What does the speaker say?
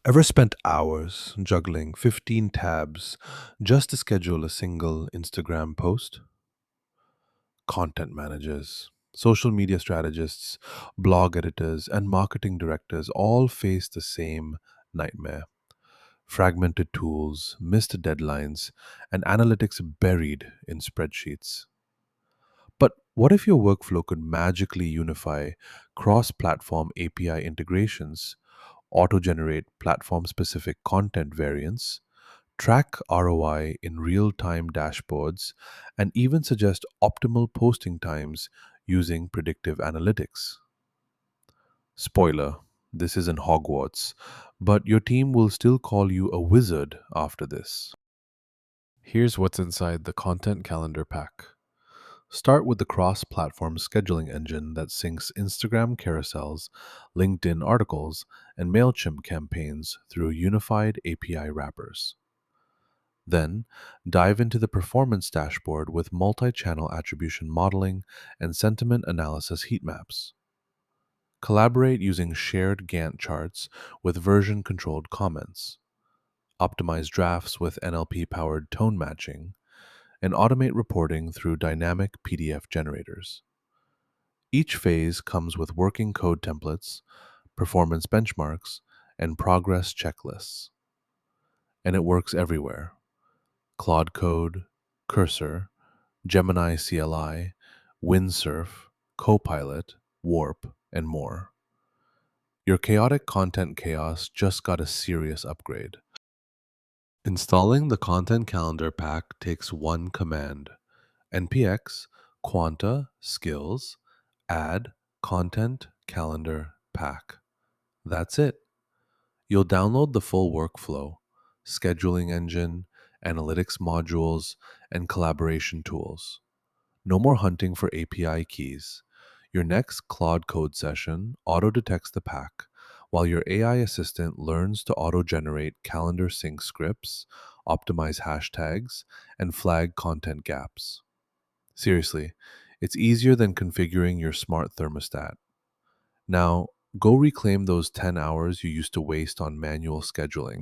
Ever spent hours juggling 15 tabs just to schedule a single Instagram post? Content managers, social media strategists, blog editors, and marketing directors all face the same nightmare: fragmented tools, missed deadlines, and analytics buried in spreadsheets. But what if your workflow could magically unify cross platform API integrations, auto generate platform specific content variants, track ROI in real time dashboards, and even suggest optimal posting times using predictive analytics? Spoiler: this isn't Hogwarts, but your team will still call you a wizard after this. Here's what's inside the Content Calendar Pack. Start with the cross platform scheduling engine that syncs Instagram carousels, LinkedIn articles, and MailChimp campaigns through unified API wrappers. Then, dive into the performance dashboard with multi channel attribution modeling and sentiment analysis heat maps. Collaborate using shared Gantt charts with version controlled comments. Optimize drafts with NLP powered tone matching, and automate reporting through dynamic PDF generators. Each phase comes with working code templates, performance benchmarks, and progress checklists. And it works everywhere: Claude Code, Cursor, Gemini CLI, Windsurf, Copilot, Warp, and more. Your chaotic content chaos just got a serious upgrade. Installing the Content Calendar Pack takes one command: npx quanta-skills add content calendar pack. That's it. You'll download the full workflow, scheduling engine, analytics modules, and collaboration tools. No more hunting for API keys. Your next Claude code session auto detects the pack, while your AI assistant learns to auto generate calendar sync scripts, optimize hashtags, and flag content gaps. Seriously, it's easier than configuring your smart thermostat. Now, go reclaim those 10 hours you used to waste on manual scheduling.